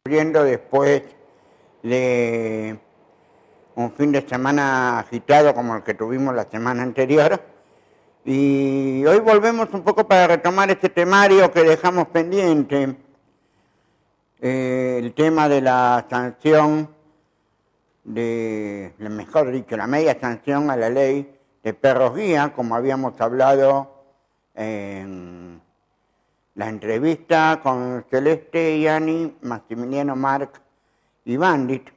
sufriendo después de un fin de semana agitado como el que tuvimos la semana anterior. Y hoy volvemos un poco para retomar este temario que dejamos pendiente, el tema de la sanción, mejor dicho, la media sanción a la ley de perros guía, como habíamos hablado en la entrevista con Celeste, Yani, Maximiliano, Marc y Bandit,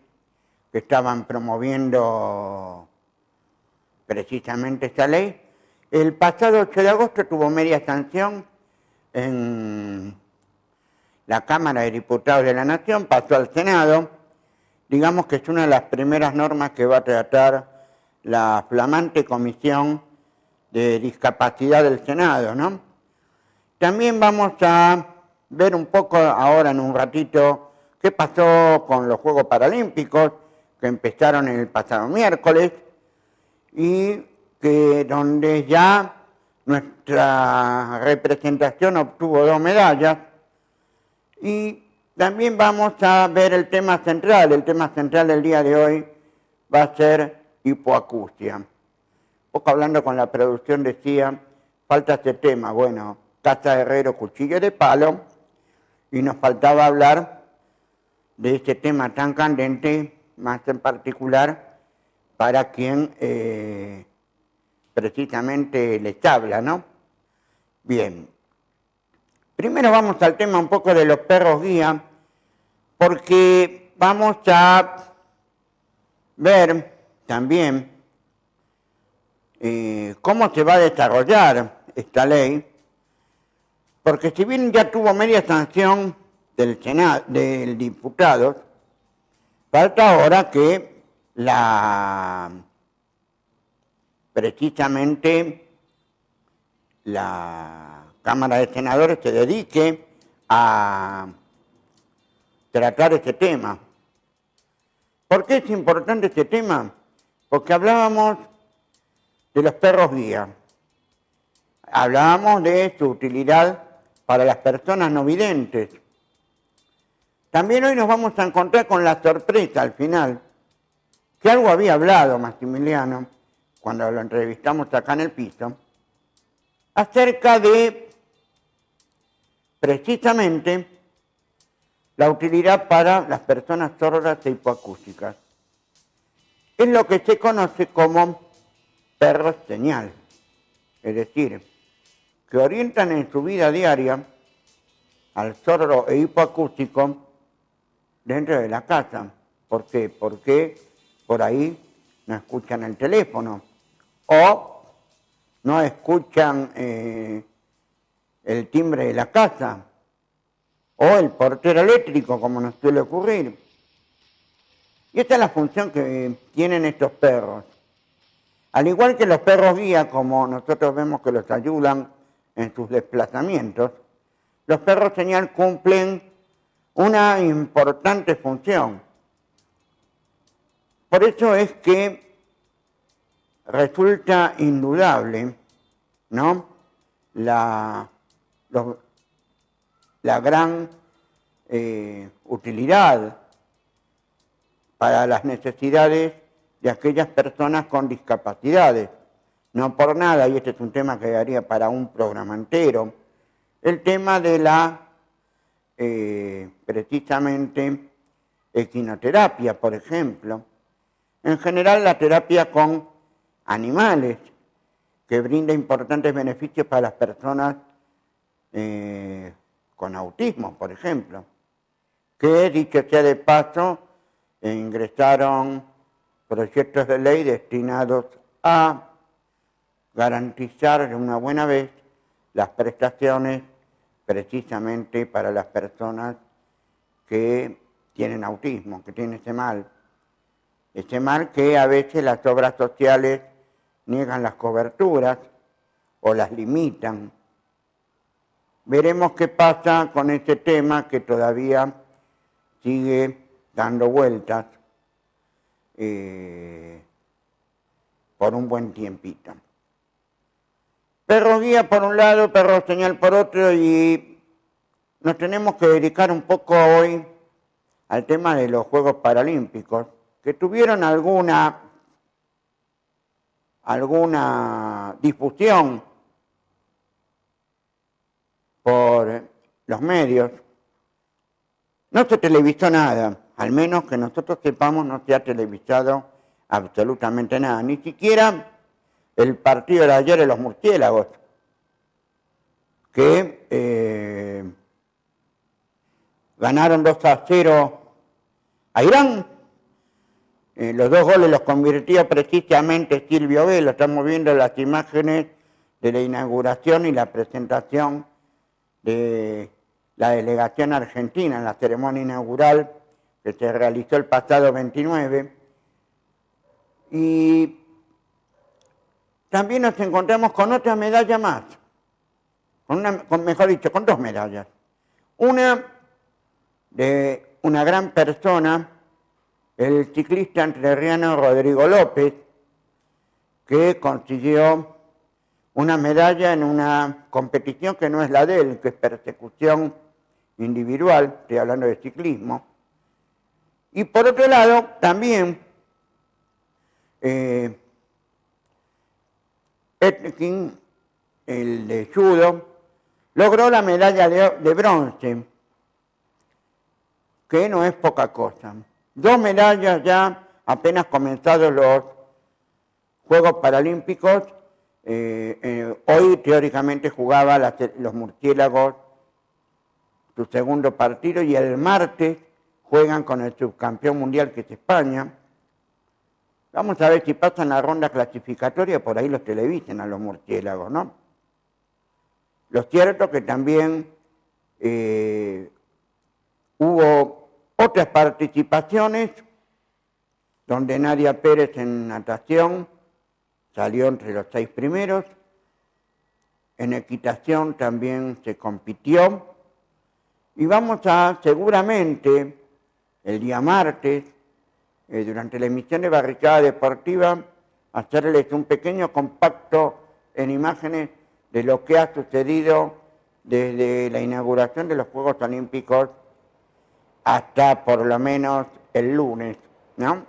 que estaban promoviendo precisamente esta ley. El pasado 8 de agosto tuvo media sanción en la Cámara de Diputados de la Nación, pasó al Senado. Digamos que es una de las primeras normas que va a tratar la flamante Comisión de Discapacidad del Senado, ¿no? También vamos a ver un poco ahora en un ratito qué pasó con los Juegos Paralímpicos que empezaron el pasado miércoles y que donde ya nuestra representación obtuvo 2 medallas. Y también vamos a ver el tema central del día de hoy va a ser hipoacusia. Un poco hablando con la producción decía, falta este tema, bueno, casa de herrero, cuchillo de palo, y nos faltaba hablar de este tema tan candente, más en particular para quien precisamente les habla, ¿no? Bien, primero vamos al tema un poco de los perros guía, porque vamos a ver también cómo se va a desarrollar esta ley, porque si bien ya tuvo media sanción del Senado, del diputado, falta ahora que precisamente la Cámara de Senadores se dedique a tratar este tema. ¿Por qué es importante este tema? Porque hablábamos de los perros guía, hablábamos de su utilidad para las personas no videntes. También hoy nos vamos a encontrar con la sorpresa al final, que algo había hablado Maximiliano, cuando lo entrevistamos acá en el piso, acerca de precisamente la utilidad para las personas sordas e hipoacústicas. Es lo que se conoce como perros señal, es decir, que orientan en su vida diaria al sordo e hipoacústico dentro de la casa. ¿Por qué? Porque por ahí no escuchan el teléfono o no escuchan el timbre de la casa o el portero eléctrico, como nos suele ocurrir. Y esta es la función que tienen estos perros. Al igual que los perros guía, como nosotros vemos que los ayudan en sus desplazamientos, los perros señal cumplen una importante función. Por eso es que resulta indudable, ¿no?, la gran utilidad para las necesidades de aquellas personas con discapacidades. No por nada, y este es un tema que daría para un programa entero, el tema de la, precisamente, equinoterapia, por ejemplo. En general, la terapia con animales, que brinda importantes beneficios para las personas con autismo, por ejemplo, que, dicho sea de paso, ingresaron proyectos de ley destinados a garantizar de una buena vez las prestaciones precisamente para las personas que tienen autismo, que tienen ese mal que a veces las obras sociales niegan las coberturas o las limitan. Veremos qué pasa con este tema que todavía sigue dando vueltas por un buen tiempito. Perro guía por un lado, perro señal por otro, y nos tenemos que dedicar un poco hoy al tema de los Juegos Paralímpicos, que tuvieron alguna difusión por los medios. No se televisó nada, al menos que nosotros sepamos, no se ha televisado absolutamente nada, ni siquiera el partido de ayer de los murciélagos, que ganaron 2-0 a Irán. Los 2 goles los convirtió precisamente Silvio Velo. Estamos viendo las imágenes de la inauguración y la presentación de la delegación argentina en la ceremonia inaugural que se realizó el pasado 29. Y también nos encontramos con otra medalla más, mejor dicho, con 2 medallas. Una de una gran persona, el ciclista entrerriano Rodrigo López, que consiguió una medalla en una competición que no es la de él, que es persecución individual, estoy hablando de ciclismo. Y por otro lado, también Petkin, el de judo, logró la medalla de bronce, que no es poca cosa. 2 medallas ya apenas comenzados los Juegos Paralímpicos. Hoy teóricamente jugaba los murciélagos su segundo partido y el martes juegan con el subcampeón mundial que es España. Vamos a ver si pasan la ronda clasificatoria, por ahí los televisen a los murciélagos, ¿no? Lo cierto que también hubo otras participaciones donde Nadia Pérez en natación salió entre los 6 primeros. En equitación también se compitió. Y vamos a, seguramente, el día martes, durante la emisión de Barricada Deportiva, hacerles un pequeño compacto en imágenes de lo que ha sucedido desde la inauguración de los Juegos Olímpicos hasta por lo menos el lunes, ¿no?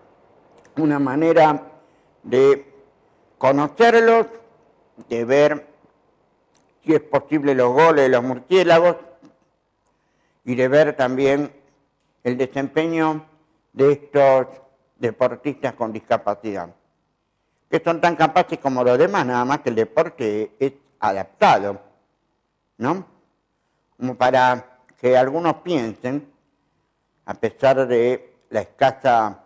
Una manera de conocerlos, de ver si es posible los goles de los murciélagos y de ver también el desempeño de estos deportistas con discapacidad, que son tan capaces como los demás, nada más que el deporte es adaptado, ¿no? Como para que algunos piensen, a pesar de la escasa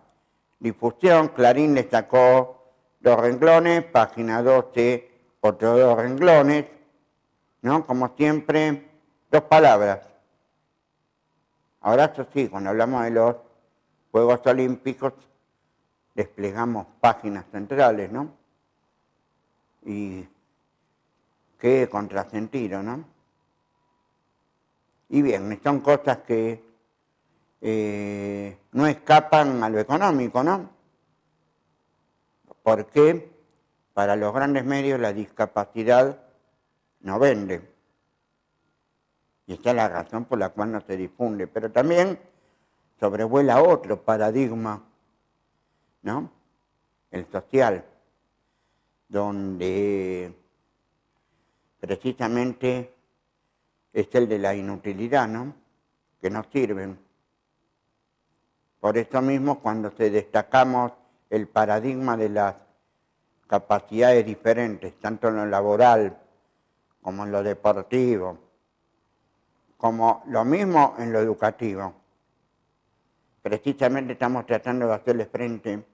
difusión, Clarín le sacó 2 renglones, Página 12 otros 2 renglones, ¿no? Como siempre, 2 palabras. Ahora eso sí, cuando hablamos de los Juegos Olímpicos, desplegamos páginas centrales, ¿no? Y qué contrasentido, ¿no? Y bien, son cosas que no escapan a lo económico, ¿no? Porque para los grandes medios la discapacidad no vende. Y esa es la razón por la cual no se difunde. Pero también sobrevuela otro paradigma, ¿no? El social, donde precisamente es el de la inutilidad, ¿no? Que no sirven. Por eso mismo, cuando destacamos el paradigma de las capacidades diferentes, tanto en lo laboral como en lo deportivo, como lo mismo en lo educativo, precisamente estamos tratando de hacerle frente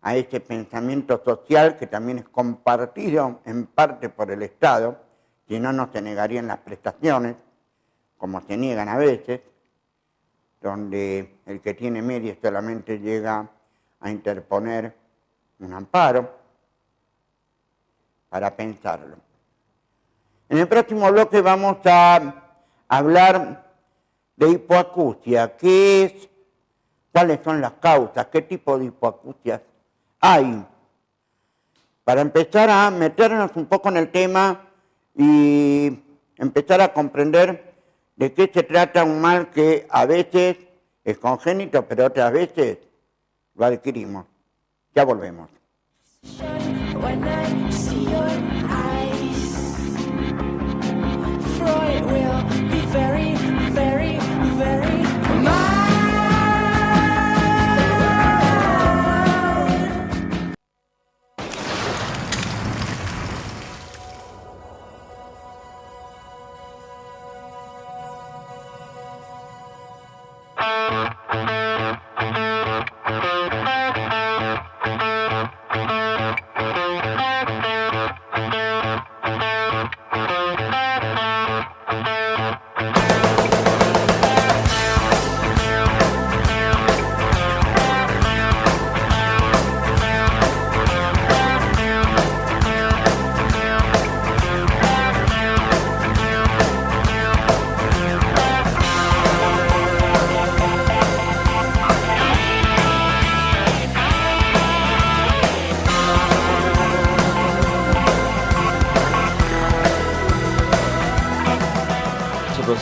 a ese pensamiento social que también es compartido en parte por el Estado, si no, no se negarían las prestaciones, como se niegan a veces, donde el que tiene medios solamente llega a interponer un amparo para pensarlo. En el próximo bloque vamos a hablar de hipoacusia, qué es, cuáles son las causas, qué tipo de hipoacusias hay, para empezar a meternos un poco en el tema y empezar a comprender de qué se trata un mal que a veces es congénito, pero otras veces lo adquirimos. Ya volvemos. When I see your eyes, Freud will be very, very, very mine.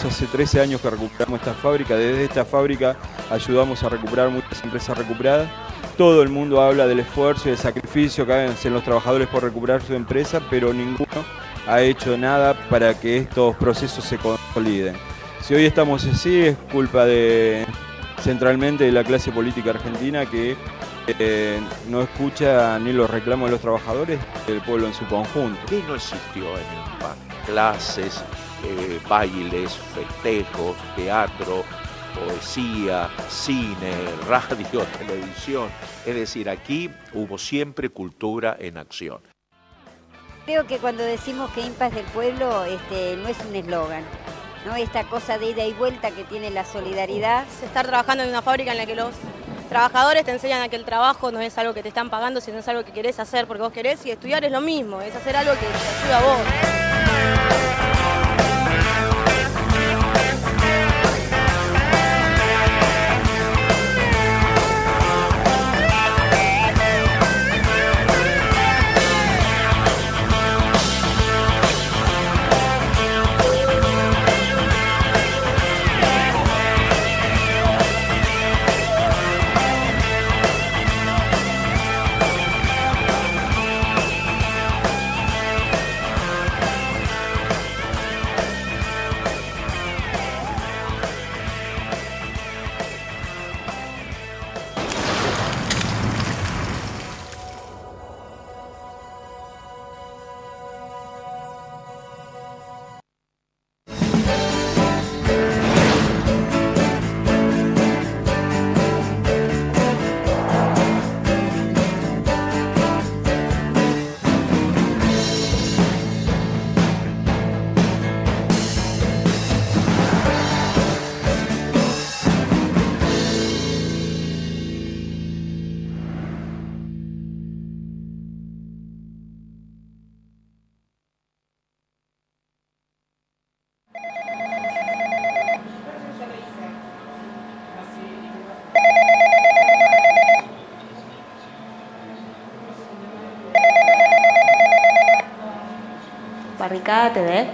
Hace 13 años que recuperamos esta fábrica. Desde esta fábrica ayudamos a recuperar muchas empresas recuperadas. Todo el mundo habla del esfuerzo y del sacrificio que hacen los trabajadores por recuperar su empresa, pero ninguno ha hecho nada para que estos procesos se consoliden. Si hoy estamos así es culpa centralmente de la clase política argentina que no escucha ni los reclamos de los trabajadores del pueblo en su conjunto. ¿Qué no existió en INPA? Clases, bailes, festejos, teatro, poesía, cine, radio, televisión. Es decir, aquí hubo siempre cultura en acción. Creo que cuando decimos que INPA es del pueblo, no es un eslogan, ¿no? Esta cosa de ida y vuelta que tiene la solidaridad. Estar trabajando en una fábrica en la que los trabajadores te enseñan a que el trabajo no es algo que te están pagando, sino es algo que querés hacer porque vos querés, y estudiar es lo mismo, es hacer algo que te ayuda a vos. Barricada TV.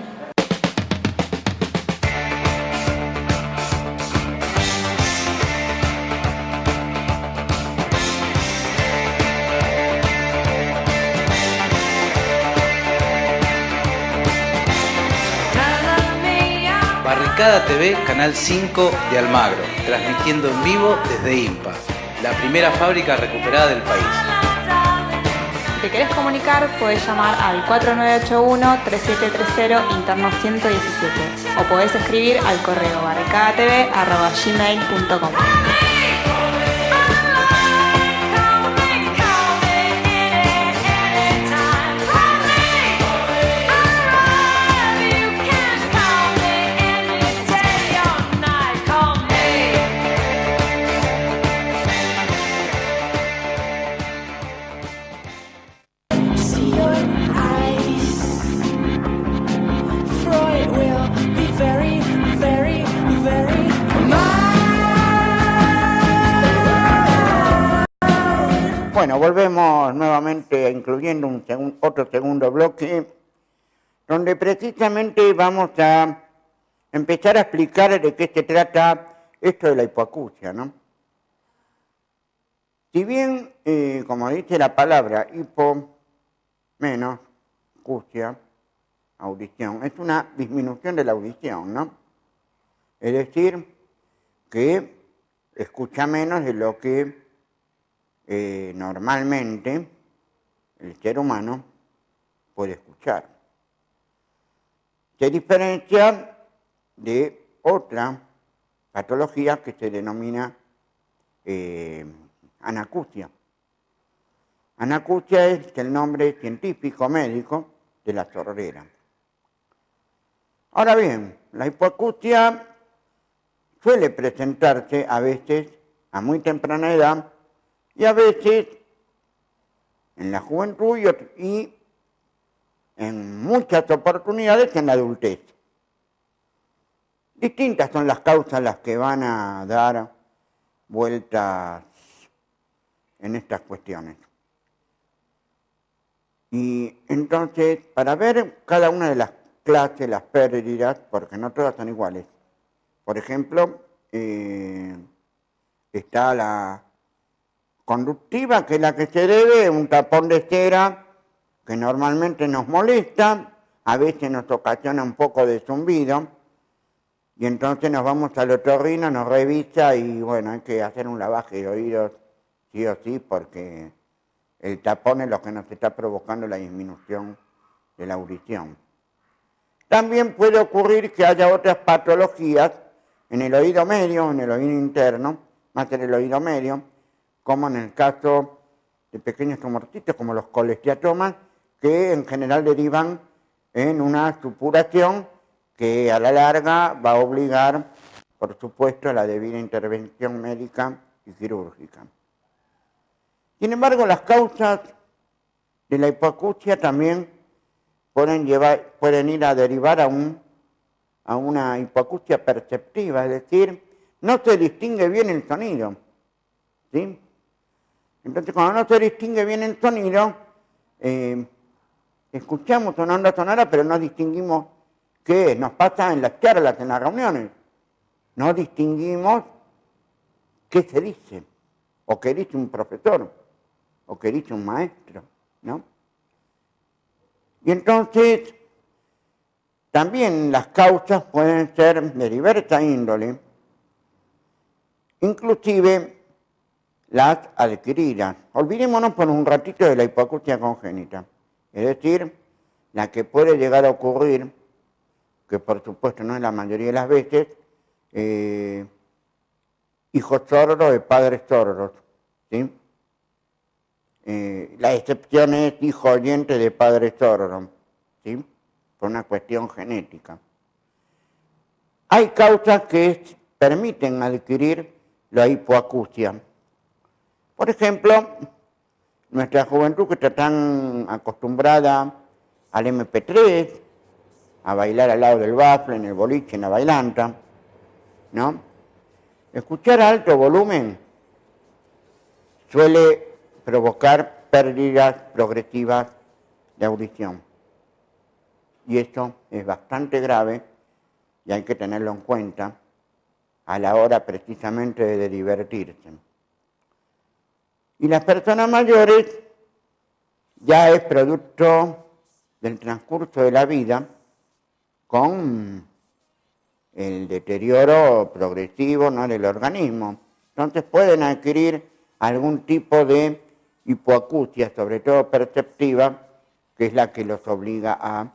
Barricada TV, Canal 5 de Almagro, transmitiendo en vivo desde INPA, la primera fábrica recuperada del país. Si te querés comunicar, podés llamar al 4981-3730 interno 117 o podés escribir al correo barricadatv@gmail.com. Bueno, volvemos nuevamente incluyendo otro segundo bloque, donde precisamente vamos a empezar a explicar de qué se trata esto de la hipoacusia, ¿no? Si bien, como dice la palabra, hipo menos acusia, audición, es una disminución de la audición, ¿no? Es decir, que escucha menos de lo que normalmente el ser humano puede escuchar. Se diferencia de otra patología que se denomina anacusia. Anacusia es el nombre científico médico de la sordera. Ahora bien, la hipoacusia suele presentarse a veces a muy temprana edad y a veces en la juventud y en muchas oportunidades en la adultez. Distintas son las causas las que van a dar vueltas en estas cuestiones. Y entonces, para ver cada una de las clases, las pérdidas, porque no todas son iguales. Por ejemplo, está la conductiva, que es la que se debe, un tapón de cera que normalmente nos molesta, a veces nos ocasiona un poco de zumbido, y entonces nos vamos al otorrino, nos revisa y bueno, hay que hacer un lavaje de oídos sí o sí, porque el tapón es lo que nos está provocando la disminución de la audición. También puede ocurrir que haya otras patologías en el oído medio, en el oído interno, más en el oído medio, como en el caso de pequeños tumorcitos como los colesteatomas, que en general derivan en una supuración que a la larga va a obligar, por supuesto, a la debida intervención médica y quirúrgica. Sin embargo, las causas de la hipoacusia también pueden ir a derivar a una hipoacusia perceptiva, es decir, no se distingue bien el sonido, ¿sí? Entonces, cuando no se distingue bien el sonido, escuchamos una onda sonora, pero no distinguimos qué es. Nos pasa en las charlas, en las reuniones. No distinguimos qué se dice, o qué dice un profesor, o qué dice un maestro, ¿no? Y entonces, también las causas pueden ser de diversa índole, inclusive las adquiridas. Olvidémonos por un ratito de la hipoacusia congénita, es decir, la que puede llegar a ocurrir, que por supuesto no es la mayoría de las veces, hijos sordos de padres sordos, ¿sí? La excepción es hijo oyente de padre sordo, ¿sí? Por una cuestión genética. Hay causas que permiten adquirir la hipoacusia. Por ejemplo, nuestra juventud que está tan acostumbrada al MP3, a bailar al lado del bafle, en el boliche, en la bailanta, ¿no? Escuchar a alto volumen suele provocar pérdidas progresivas de audición. Y esto es bastante grave y hay que tenerlo en cuenta a la hora precisamente de divertirse. Y las personas mayores ya es producto del transcurso de la vida con el deterioro progresivo, ¿no?, del organismo. Entonces pueden adquirir algún tipo de hipoacusia, sobre todo perceptiva, que es la que los obliga a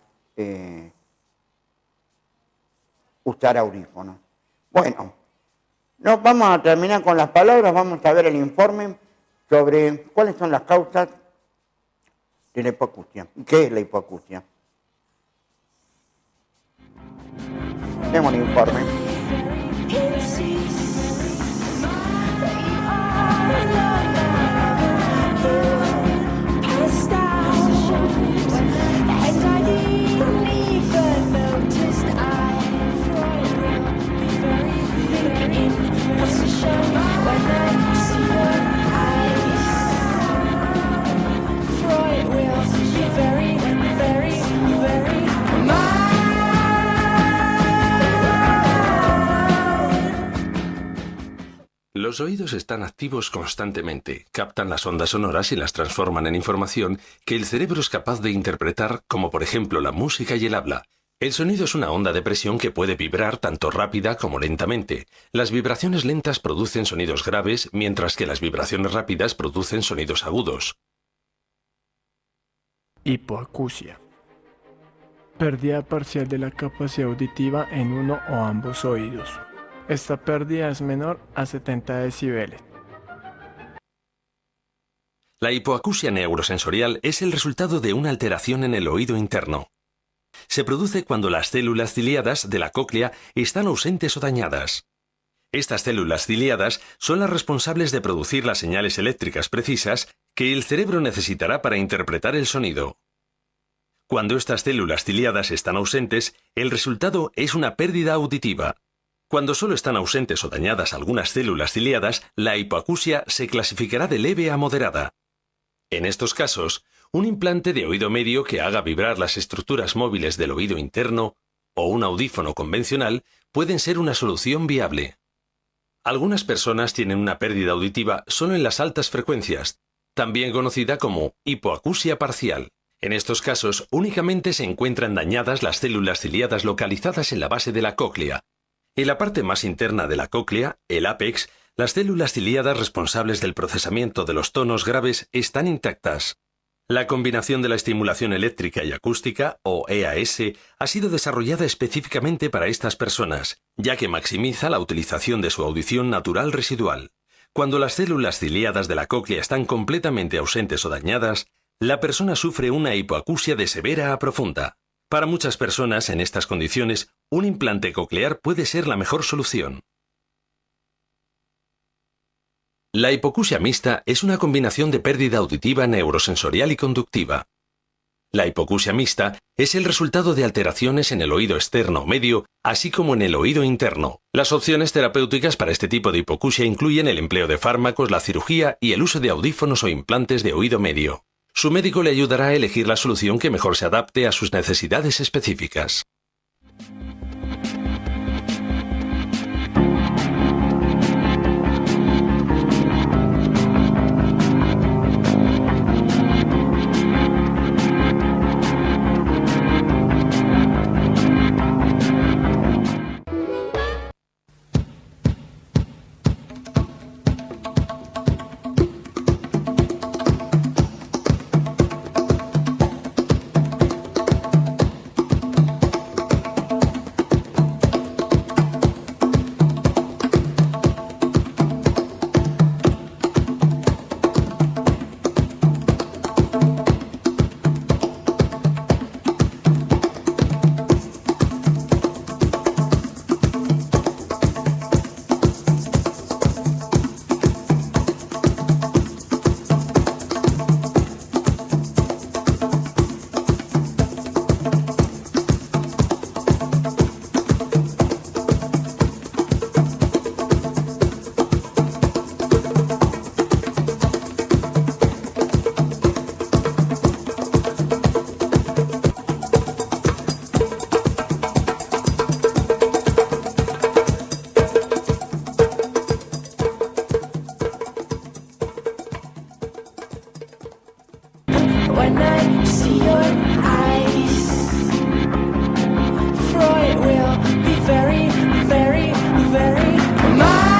usar audífonos. Bueno, nos vamos a terminar con las palabras, vamos a ver el informe sobre cuáles son las causas de la hipoacusia y qué es la hipoacusia. Tenemos el informe. Los oídos están activos constantemente, captan las ondas sonoras y las transforman en información que el cerebro es capaz de interpretar, como por ejemplo la música y el habla. El sonido es una onda de presión que puede vibrar tanto rápida como lentamente. Las vibraciones lentas producen sonidos graves, mientras que las vibraciones rápidas producen sonidos agudos. Hipoacusia. Pérdida parcial de la capacidad auditiva en uno o ambos oídos. Esta pérdida es menor a 70 decibeles. La hipoacusia neurosensorial es el resultado de una alteración en el oído interno. Se produce cuando las células ciliadas de la cóclea están ausentes o dañadas. Estas células ciliadas son las responsables de producir las señales eléctricas precisas que el cerebro necesitará para interpretar el sonido. Cuando estas células ciliadas están ausentes, el resultado es una pérdida auditiva. Cuando solo están ausentes o dañadas algunas células ciliadas, la hipoacusia se clasificará de leve a moderada. En estos casos, un implante de oído medio que haga vibrar las estructuras móviles del oído interno o un audífono convencional pueden ser una solución viable. Algunas personas tienen una pérdida auditiva solo en las altas frecuencias, también conocida como hipoacusia parcial. En estos casos, únicamente se encuentran dañadas las células ciliadas localizadas en la base de la cóclea. En la parte más interna de la cóclea, el ápex, las células ciliadas responsables del procesamiento de los tonos graves están intactas. La combinación de la estimulación eléctrica y acústica, o EAS, ha sido desarrollada específicamente para estas personas, ya que maximiza la utilización de su audición natural residual. Cuando las células ciliadas de la cóclea están completamente ausentes o dañadas, la persona sufre una hipoacusia de severa a profunda. Para muchas personas en estas condiciones, un implante coclear puede ser la mejor solución. La hipoacusia mixta es una combinación de pérdida auditiva neurosensorial y conductiva. La hipoacusia mixta es el resultado de alteraciones en el oído externo o medio, así como en el oído interno. Las opciones terapéuticas para este tipo de hipoacusia incluyen el empleo de fármacos, la cirugía y el uso de audífonos o implantes de oído medio. Su médico le ayudará a elegir la solución que mejor se adapte a sus necesidades específicas. When I see your eyes, Freud will be very, very, very mine.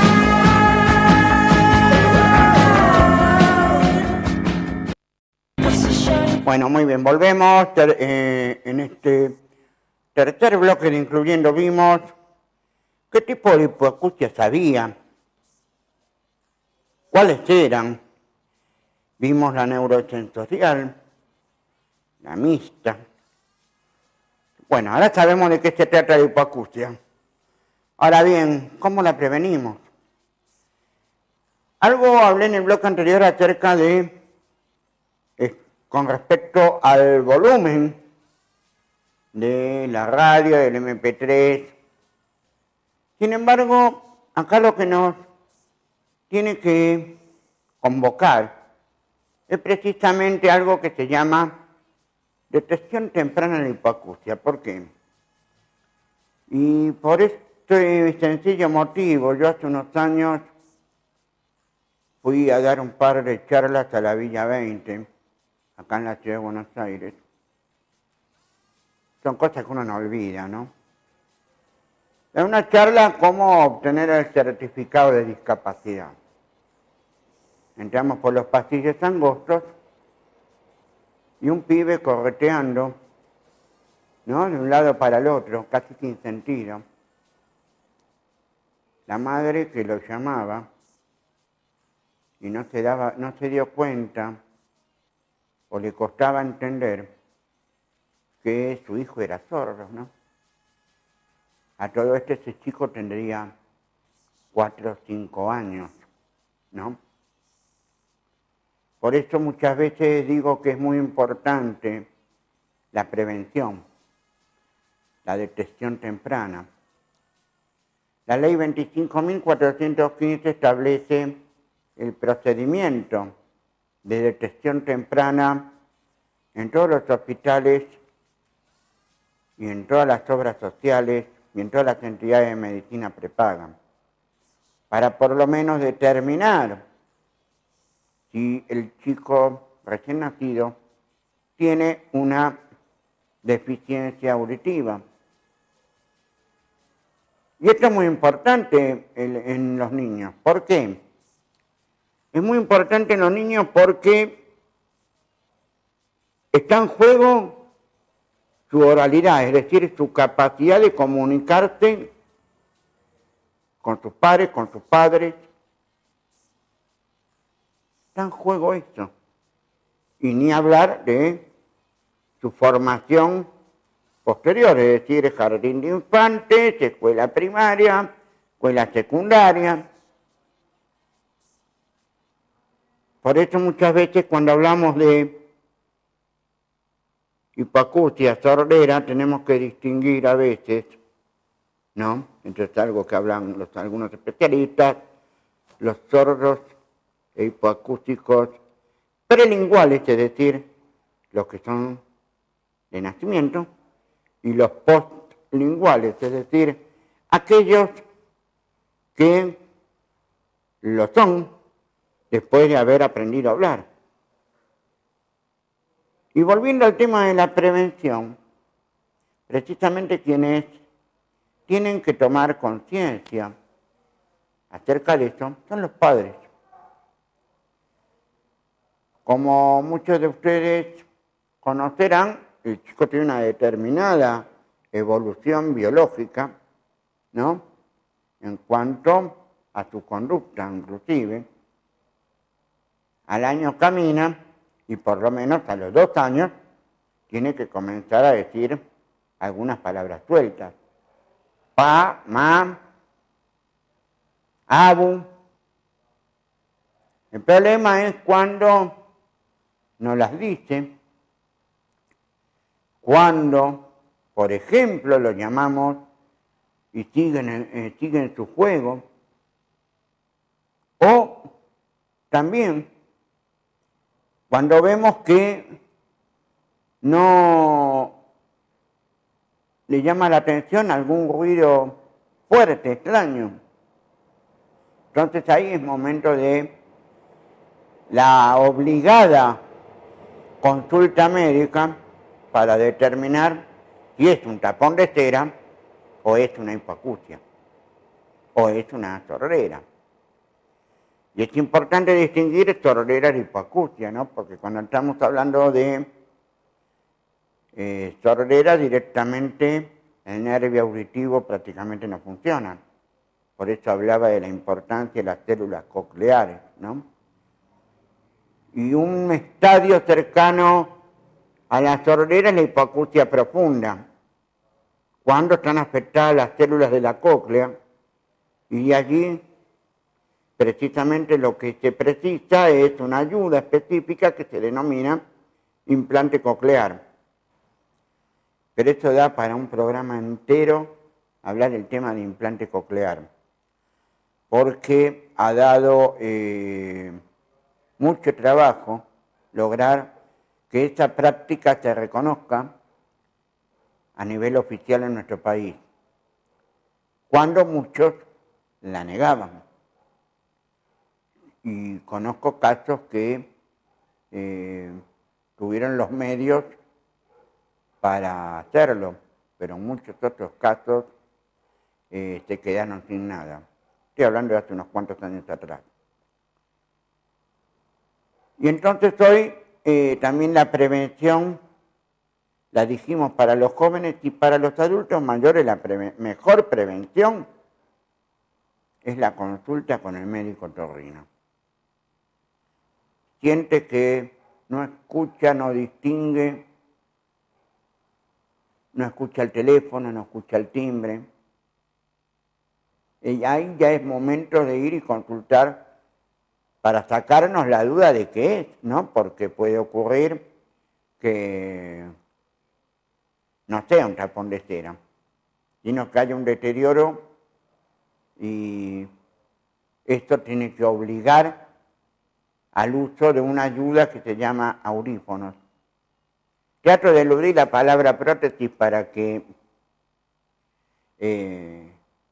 Bueno, muy bien, volvemos. En este tercer bloque de Incluyendo vimos qué tipo de hipoacusias había, cuáles eran. Vimos la neurosensorial, la mixta. Bueno, ahora sabemos de qué se trata la hipoacusia. Ahora bien, ¿cómo la prevenimos? Algo hablé en el bloque anterior acerca de, con respecto al volumen de la radio, del MP3. Sin embargo, acá lo que nos tiene que convocar es precisamente algo que se llama detección temprana de la hipoacusia. ¿Por qué? Y por este sencillo motivo, yo hace unos años fui a dar un par de charlas a la Villa 20, acá en la ciudad de Buenos Aires. Son cosas que uno no olvida, ¿no? En una charla, cómo obtener el certificado de discapacidad. Entramos por los pasillos angostos y un pibe correteando, ¿no? De un lado para el otro, casi sin sentido. La madre que lo llamaba y no se dio cuenta o le costaba entender que su hijo era sordo, ¿no? A todo esto ese chico tendría 4 o 5 años, ¿no? Por eso muchas veces digo que es muy importante la prevención, la detección temprana. La ley 25.415 establece el procedimiento de detección temprana en todos los hospitales y en todas las obras sociales y en todas las entidades de medicina prepaga, para por lo menos determinar si el chico recién nacido tiene una deficiencia auditiva. Y esto es muy importante en los niños. ¿Por qué? Es muy importante en los niños porque está en juego su oralidad, es decir, su capacidad de comunicarse con sus padres, con sus padres. Está en juego esto. Y ni hablar de su formación posterior, es decir, jardín de infantes, escuela primaria, escuela secundaria. Por eso muchas veces cuando hablamos de hipoacusia, sordera, tenemos que distinguir a veces, ¿no? Entonces algo que hablan algunos especialistas, los sordos e hipoacústicos prelinguales, es decir, los que son de nacimiento, y los postlinguales, es decir, aquellos que lo son después de haber aprendido a hablar. Y volviendo al tema de la prevención, precisamente quienes tienen que tomar conciencia acerca de esto son los padres. Como muchos de ustedes conocerán, el chico tiene una determinada evolución biológica, ¿no? En cuanto a su conducta, inclusive. Al año camina y por lo menos a los 2 años tiene que comenzar a decir algunas palabras sueltas. Pa, ma, abu. El problema es cuando no las dice, cuando, por ejemplo, lo llamamos y siguen su juego, o también cuando vemos que no le llama la atención algún ruido fuerte, extraño. Entonces ahí es momento de la obligada consulta médica para determinar si es un tapón de cera o es una hipoacusia o es una sordera. Y es importante distinguir sordera de hipoacusia, ¿no? Porque cuando estamos hablando de sordera, directamente el nervio auditivo prácticamente no funciona. Por eso hablaba de la importancia de las células cocleares, ¿no? Y un estadio cercano a la sordera es la hipoacusia profunda, cuando están afectadas las células de la cóclea, y allí precisamente lo que se precisa es una ayuda específica que se denomina implante coclear. Pero esto da para un programa entero hablar del tema de implante coclear, porque ha dado mucho trabajo lograr que esta práctica se reconozca a nivel oficial en nuestro país, cuando muchos la negaban. Y conozco casos que tuvieron los medios para hacerlo, pero en muchos otros casos se quedaron sin nada. Estoy hablando de hace unos cuantos años atrás. Y entonces hoy también la prevención, la dijimos para los jóvenes y para los adultos mayores, la mejor prevención es la consulta con el médico otorrino. Siente que no escucha, no distingue, no escucha el teléfono, no escucha el timbre. Y ahí ya es momento de ir y consultar para sacarnos la duda de qué es, ¿no? Porque puede ocurrir que no sea un tapón de cera, sino que haya un deterioro y esto tiene que obligar al uso de una ayuda que se llama audífonos. Trato de eludir la palabra prótesis para que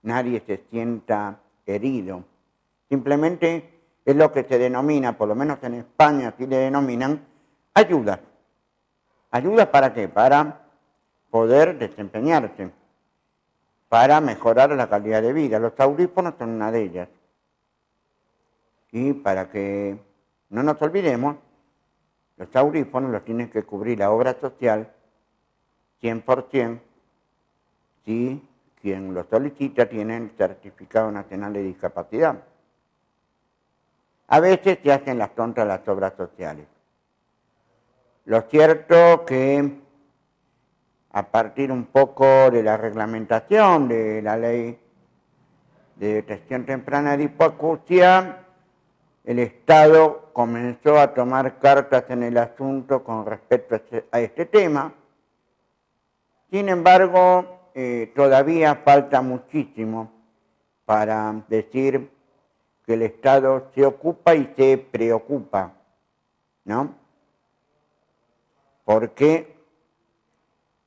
nadie se sienta herido. Simplemente es lo que se denomina, por lo menos en España así le denominan, ayudas. ¿Ayudas para qué? Para poder desempeñarse, para mejorar la calidad de vida. Los audífonos son una de ellas. Y para que no nos olvidemos, los audífonos los tiene que cubrir la obra social 100% si quien lo solicita tiene el Certificado Nacional de Discapacidad. A veces se hacen las tontas las obras sociales. Lo cierto que a partir un poco de la reglamentación de la ley de detección temprana de hipoacusia, el Estado comenzó a tomar cartas en el asunto con respecto a este tema. Sin embargo, todavía falta muchísimo para decir que el Estado se ocupa y se preocupa, ¿no? Porque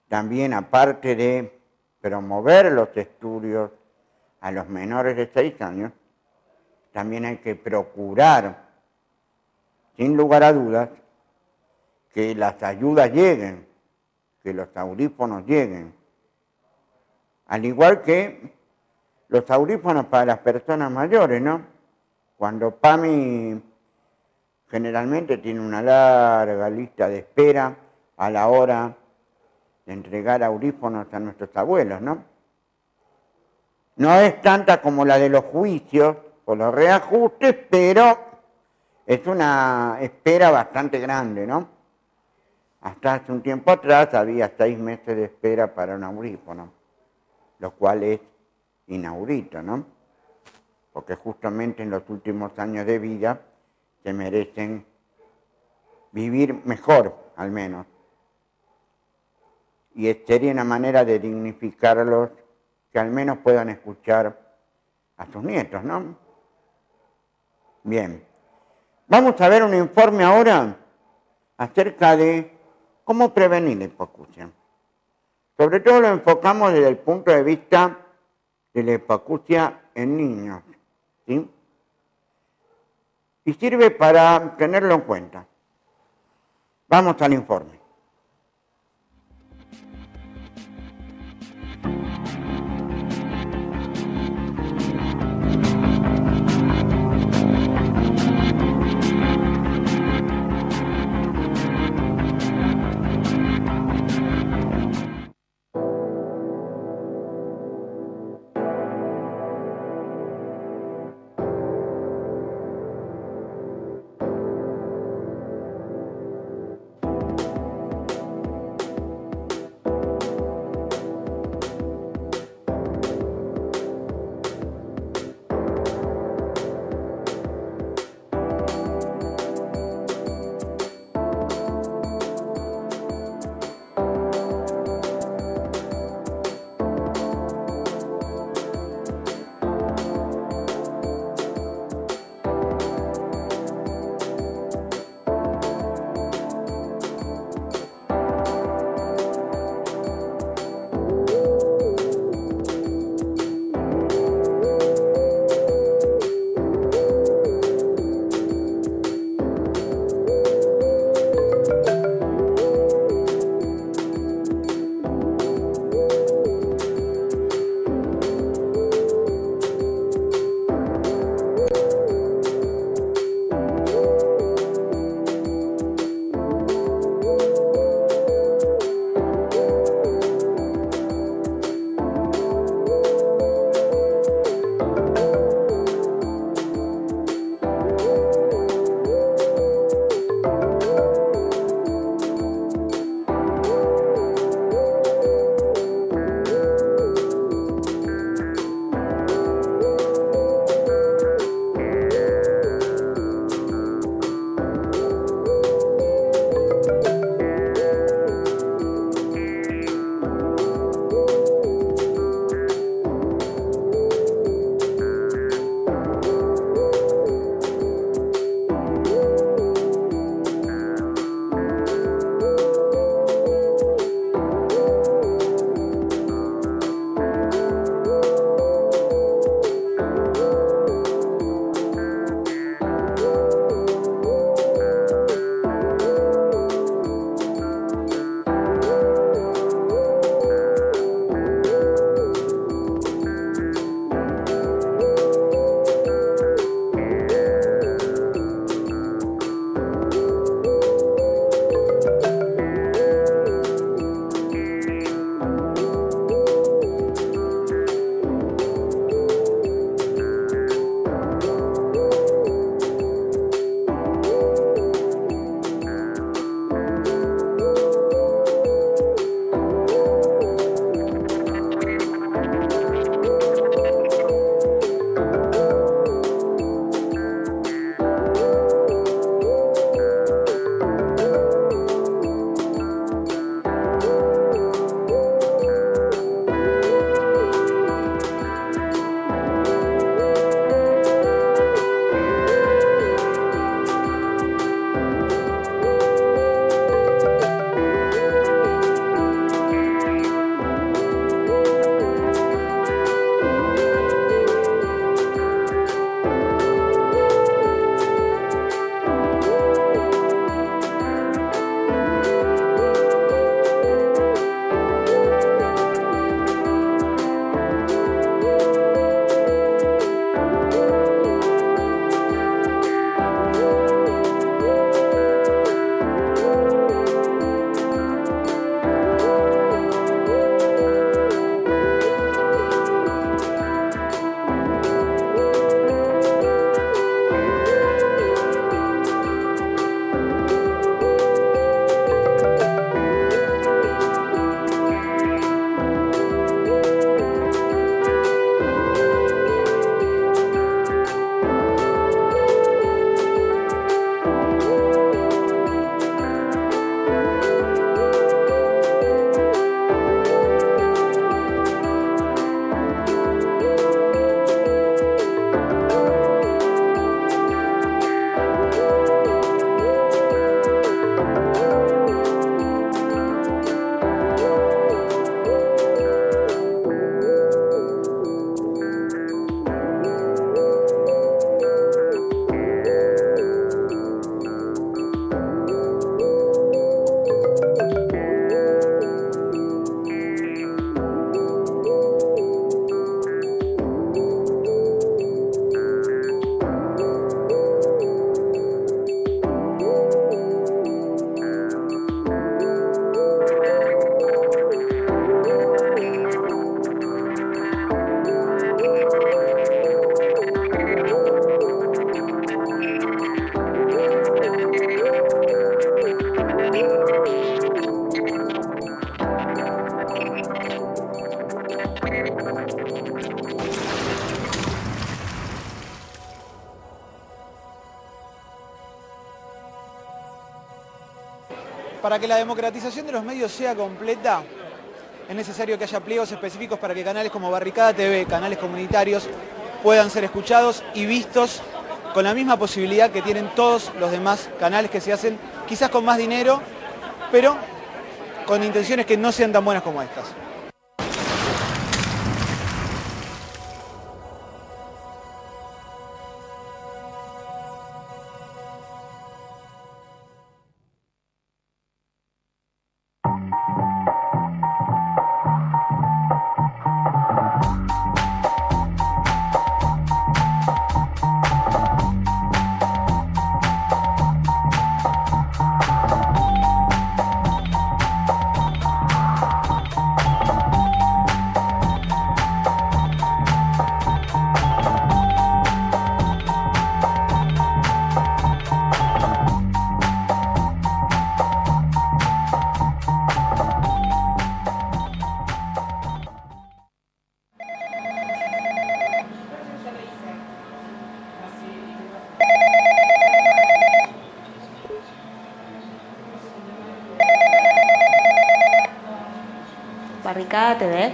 también, aparte de promover los estudios a los menores de 6 años, también hay que procurar, sin lugar a dudas, que las ayudas lleguen, que los audífonos lleguen. Al igual que los audífonos para las personas mayores, ¿no? Cuando PAMI generalmente tiene una larga lista de espera a la hora de entregar audífonos a nuestros abuelos, ¿no? No es tanta como la de los juicios o los reajustes, pero es una espera bastante grande, ¿no? Hasta hace un tiempo atrás había 6 meses de espera para un audífono, lo cual es inaudito, ¿no? Porque justamente en los últimos años de vida se merecen vivir mejor, al menos. Y sería una manera de dignificarlos, que al menos puedan escuchar a sus nietos, ¿no? Bien, vamos a ver un informe ahora acerca de cómo prevenir la hipoacusia. Sobre todo lo enfocamos desde el punto de vista de la hipoacusia en niños, ¿sí? Y sirve para tenerlo en cuenta. Vamos al informe. Para que la democratización de los medios sea completa, es necesario que haya pliegos específicos para que canales como Barricada TV, canales comunitarios, puedan ser escuchados y vistos con la misma posibilidad que tienen todos los demás canales que se hacen, quizás con más dinero, pero con intenciones que no sean tan buenas como estas. Barricada TV.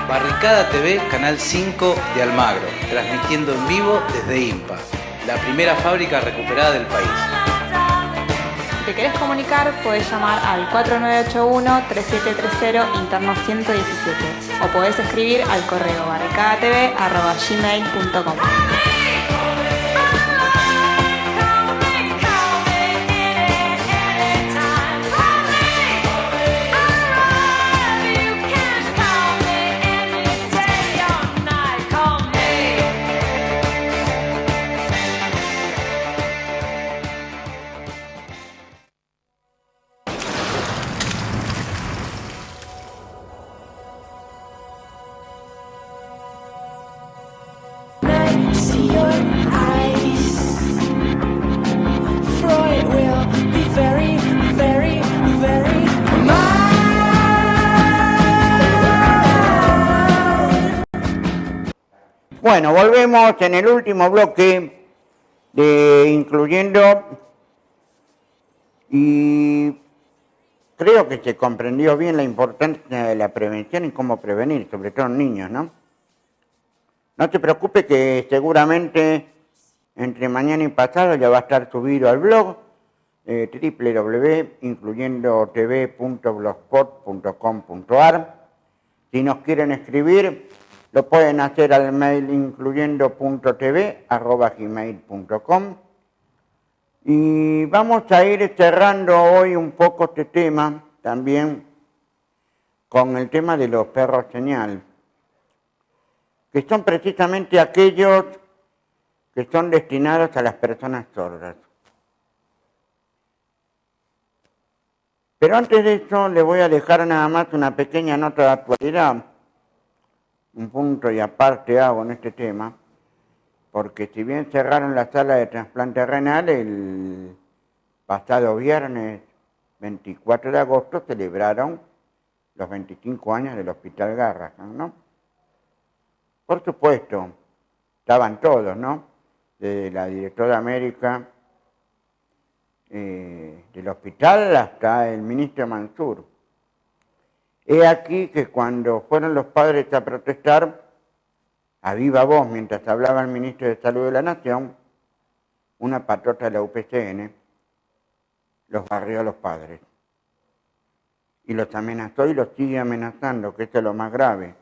Barricada TV, Canal 5 de Almagro, transmitiendo en vivo desde IMPA, la primera fábrica recuperada del país. Si te querés comunicar, podés llamar al 4981-3730 interno 117 o podés escribir al correo barricadatv@gmail.com. See your eyes. Freud will be very, very, very mad. Bueno, volvemos en el último bloque de Incluyendo y creo que se comprendió bien la importancia de la prevención y cómo prevenir, sobre todo en niños, ¿no? No te preocupes que seguramente entre mañana y pasado ya va a estar subido al blog www.incluyendotv.blogspot.com.ar. Si nos quieren escribir, lo pueden hacer al mail incluyendo.tv@gmail.com. Y vamos a ir cerrando hoy un poco este tema también con el tema de los perros señal, que son precisamente aquellos que son destinados a las personas sordas. Pero antes de eso, le voy a dejar nada más una pequeña nota de actualidad, un punto y aparte hago en este tema, porque si bien cerraron la sala de trasplante renal, el pasado viernes 24 de agosto celebraron los 25 años del Hospital Garrahan, ¿no? Por supuesto, estaban todos, ¿no? Desde la directora médica del hospital hasta el ministro Mansur. He aquí que cuando fueron los padres a protestar, a viva voz, mientras hablaba el ministro de Salud de la Nación, una patota de la UPCN los barrió a los padres. Y los amenazó y los sigue amenazando, que esto es lo más grave.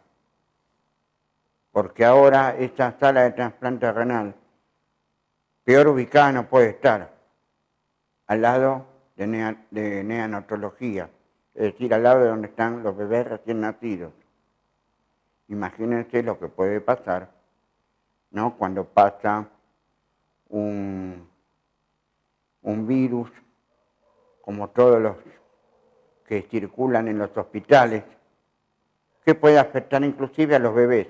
Porque ahora esta sala de trasplante renal, peor ubicada no puede estar, al lado de neonatología, es decir, al lado de donde están los bebés recién nacidos. Imagínense lo que puede pasar, ¿no? Cuando pasa un virus, como todos los que circulan en los hospitales, que puede afectar inclusive a los bebés,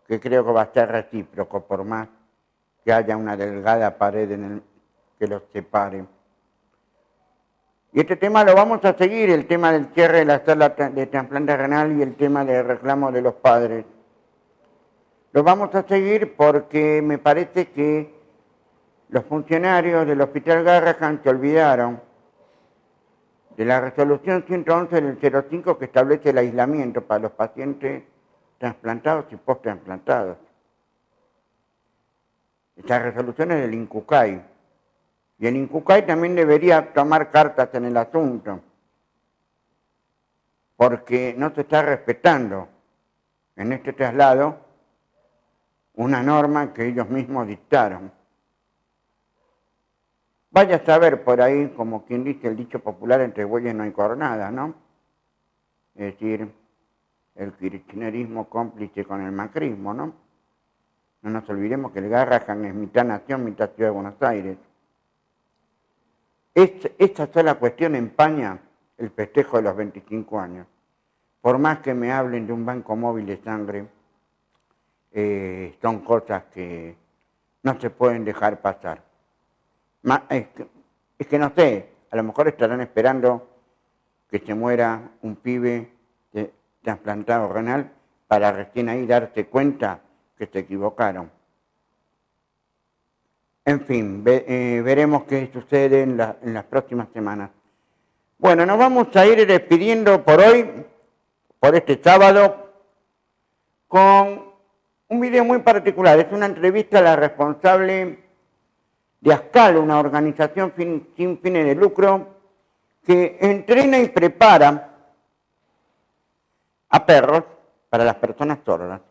que creo que va a ser recíproco, por más que haya una delgada pared que los separe. Y este tema lo vamos a seguir, el tema del cierre de la sala de trasplante renal y el tema del reclamo de los padres. Lo vamos a seguir porque me parece que los funcionarios del Hospital Garrahan se olvidaron de la resolución 111 del 05 que establece el aislamiento para los pacientes trasplantados y post-trasplantados. Esta resolución es del INCUCAI. Y el INCUCAI también debería tomar cartas en el asunto, porque no se está respetando en este traslado una norma que ellos mismos dictaron. Vaya a saber por ahí, como quien dice el dicho popular, entre bueyes no hay cornada, ¿no? Es decir, el kirchnerismo cómplice con el macrismo, ¿no? No nos olvidemos que el Garrahan es mitad nación, mitad ciudad de Buenos Aires. Esta sola cuestión empaña el festejo de los 25 años. Por más que me hablen de un banco móvil de sangre, son cosas que no se pueden dejar pasar. Es que no sé, a lo mejor estarán esperando que se muera un pibe trasplantado renal para recién ahí darse cuenta que se equivocaron. En fin, veremos qué sucede en las próximas semanas. Bueno, nos vamos a ir despidiendo por hoy, por este sábado, con un video muy particular. Es una entrevista a la responsable de ASCAL, una organización sin fines de lucro, que entrena y prepara a perros para las personas sordas.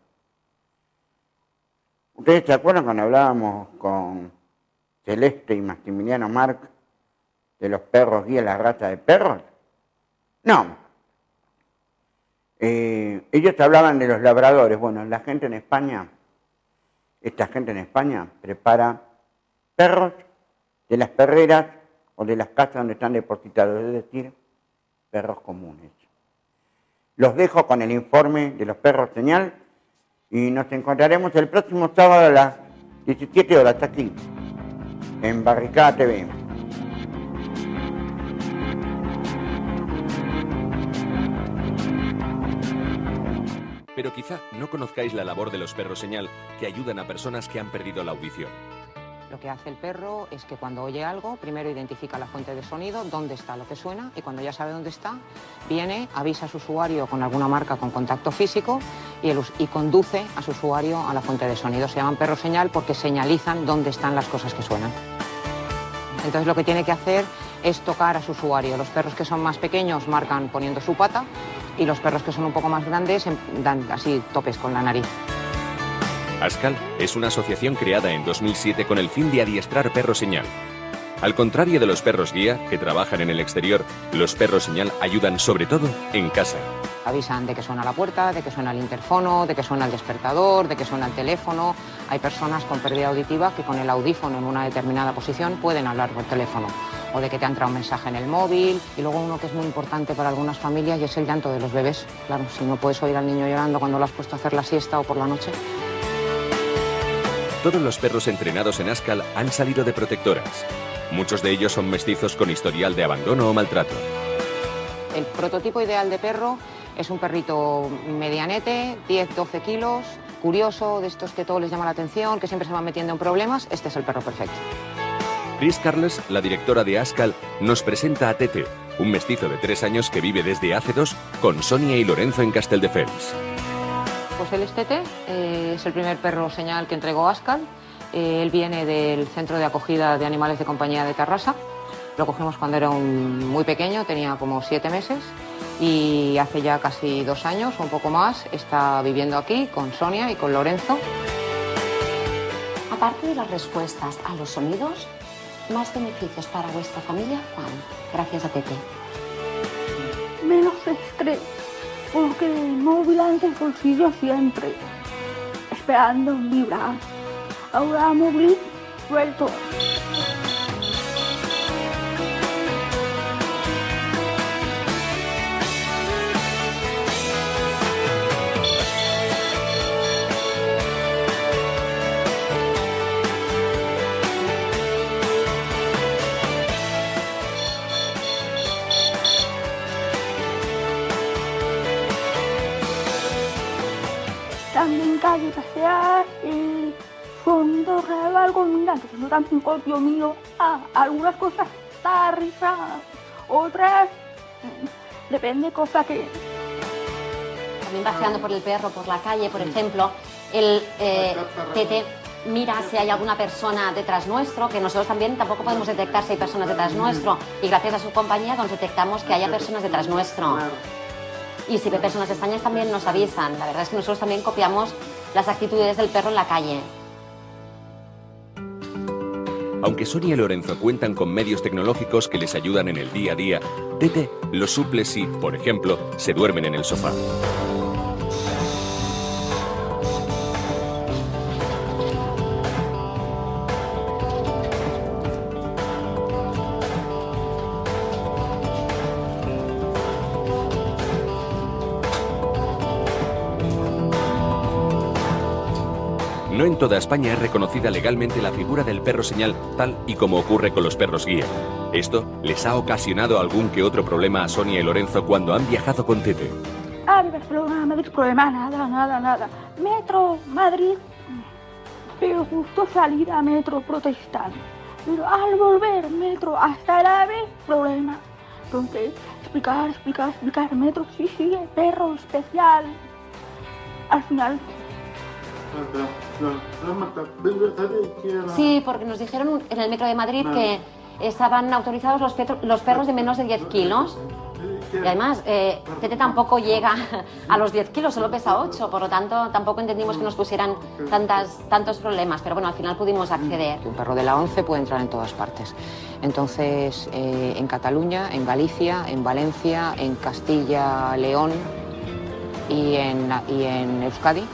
¿Ustedes se acuerdan cuando hablábamos con Celeste y Maximiliano Marc de los perros guía, la raza de perros? No. Ellos hablaban de los labradores. Bueno, esta gente en España prepara perros de las perreras o de las casas donde están depositados, es decir, perros comunes. Los dejo con el informe de los perros señal y nos encontraremos el próximo sábado a las 17 horas aquí, en Barricada TV. Pero quizá no conozcáis la labor de los perros señal que ayudan a personas que han perdido la audición. Lo que hace el perro es que cuando oye algo, primero identifica la fuente de sonido, dónde está lo que suena, y cuando ya sabe dónde está, viene, avisa a su usuario con alguna marca con contacto físico y conduce a su usuario a la fuente de sonido. Se llaman perros señal porque señalizan dónde están las cosas que suenan. Entonces lo que tiene que hacer es tocar a su usuario. Los perros que son más pequeños marcan poniendo su pata y los perros que son un poco más grandes dan así topes con la nariz. ASCAL es una asociación creada en 2007 con el fin de adiestrar perros señal. Al contrario de los perros guía, que trabajan en el exterior, los perros señal ayudan sobre todo en casa. Avisan de que suena la puerta, de que suena el interfono, de que suena el despertador, de que suena el teléfono. Hay personas con pérdida auditiva que con el audífono en una determinada posición pueden hablar por teléfono. O de que te ha entrado un mensaje en el móvil. Y luego uno que es muy importante para algunas familias y es el llanto de los bebés. Claro, si no puedes oír al niño llorando cuando lo has puesto a hacer la siesta o por la noche. Todos los perros entrenados en ASCAL han salido de protectoras. Muchos de ellos son mestizos con historial de abandono o maltrato. El prototipo ideal de perro es un perrito medianete, 10-12 kilos, curioso, de estos que todo les llama la atención, que siempre se van metiendo en problemas. Este es el perro perfecto. Chris Carles, la directora de ASCAL, nos presenta a Tete, un mestizo de 3 años que vive desde hace 2 con Sonia y Lorenzo en Castelldefels. Pues él es Tete, es el primer perro señal que entregó ASCAL. Él viene del Centro de Acogida de Animales de Compañía de Tarrasa. Lo cogimos cuando era muy pequeño, tenía como 7 meses. Y hace ya casi 2 años, o un poco más, está viviendo aquí con Sonia y con Lorenzo. Aparte de las respuestas a los sonidos, ¿más beneficios para vuestra familia, Juan? Gracias a Tete. Menos estrés. Porque el móvil antes bolsillo siempre, esperando vibrar. Ahora móvil suelto. también calle pasear, sonido real, algo, mira, que yo también copio mío, algunas cosas está risa, otras depende cosa que... También paseando por el perro, por la calle, por ejemplo, el Tete mira si hay alguna persona detrás nuestro, que nosotros también tampoco podemos detectar si hay personas detrás nuestro, y gracias a su compañía nos detectamos que haya personas detrás nuestro. Y si ve personas extrañas también nos avisan. La verdad es que nosotros también copiamos las actitudes del perro en la calle. Aunque Sonia y Lorenzo cuentan con medios tecnológicos que les ayudan en el día a día, Tete los suple si, por ejemplo, se duermen en el sofá. No en toda España es reconocida legalmente la figura del perro señal, tal y como ocurre con los perros guía. Esto les ha ocasionado algún que otro problema a Sonia y Lorenzo cuando han viajado con Tete. Barcelona, Madrid, problema, nada. Metro, Madrid, pero justo salir a metro protestando. Pero al volver metro hasta el AVE, problema. Entonces, explicar, metro, sí, el perro especial. Al final... Sí, porque nos dijeron en el metro de Madrid que estaban autorizados los perros de menos de 10 kilos. Y además, Tete tampoco llega a los 10 kilos, solo pesa 8, por lo tanto tampoco entendimos que nos pusieran tantos problemas, pero bueno, al final pudimos acceder. Un perro de la 11 puede entrar en todas partes. Entonces, en Cataluña, en Galicia, en Valencia, en Castilla, León y en Euskadi,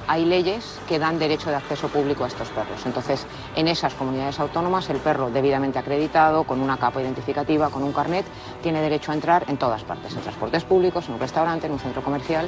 hay leyes que dan derecho de acceso público a estos perros. Entonces, en esas comunidades autónomas, el perro debidamente acreditado, con una capa identificativa, con un carnet, tiene derecho a entrar en todas partes, en transportes públicos, en un restaurante, en un centro comercial.